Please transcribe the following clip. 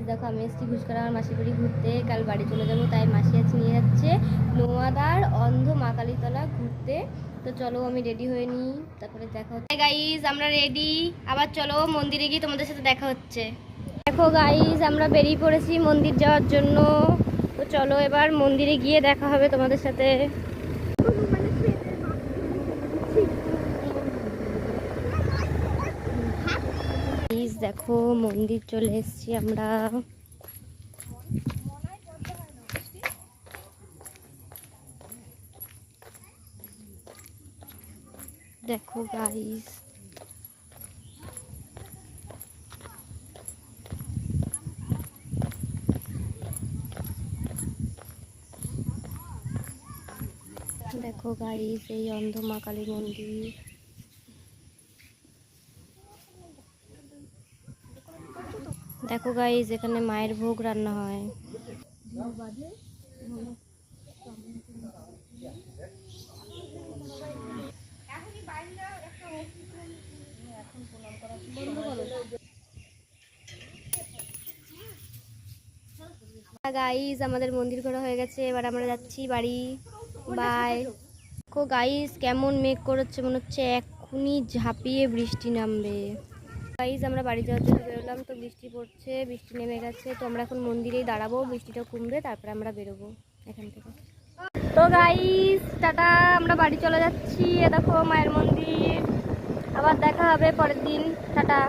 দেখো আমি এসছি ঘুষকরা আমার মাসির বাড়ি ঘুরতে, কাল বাড়ি চলে যাবো, তাই মাসি আজ নিয়ে যাচ্ছে নোয়াদার অন্ধ মা কালীতলা ঘুরতে। তো চলো আমি রেডি হয়ে নিই, তারপরে দেখা হচ্ছে। গাইজ আমরা রেডি, আবার চলো মন্দিরে গিয়ে তোমাদের সাথে দেখা হচ্ছে। দেখো গাইজ আমরা বেরিয়ে পড়েছি মন্দির যাওয়ার জন্য। তো চলো এবার মন্দিরে গিয়ে দেখা হবে তোমাদের সাথে। দেখো মন্দির চলে এসেছি আমরা। দেখো গাইস দেখো গাইস এই অন্ধ মা কালী মন্দির। দেখো গাইস এখানে মায়ের ভোগ রান্না হয়। গাইস আমাদের মন্দির ঘোরা হয়ে গেছে, এবার আমরা যাচ্ছি বাড়ি। বাই। দেখো গাইস কেমন মেঘ করেছে, মনে হচ্ছে এক্ষুনি ঝাঁপিয়ে বৃষ্টি নামবে। গাইস আমরা বাড়ি যাওয়ার জন্য বেরোলাম, তো বৃষ্টি পড়ছে, বৃষ্টি নেমে গেছে। তো আমরা এখন মন্দিরেই দাঁড়াবো, বৃষ্টিটা কমবে তারপরে আমরা বেরোবো এখান থেকে। তো গাইস টাটা, আমরা বাড়ি চলে যাচ্ছি। এ দেখো মায়ের মন্দির, আবার দেখা হবে পরের দিন। টাটা।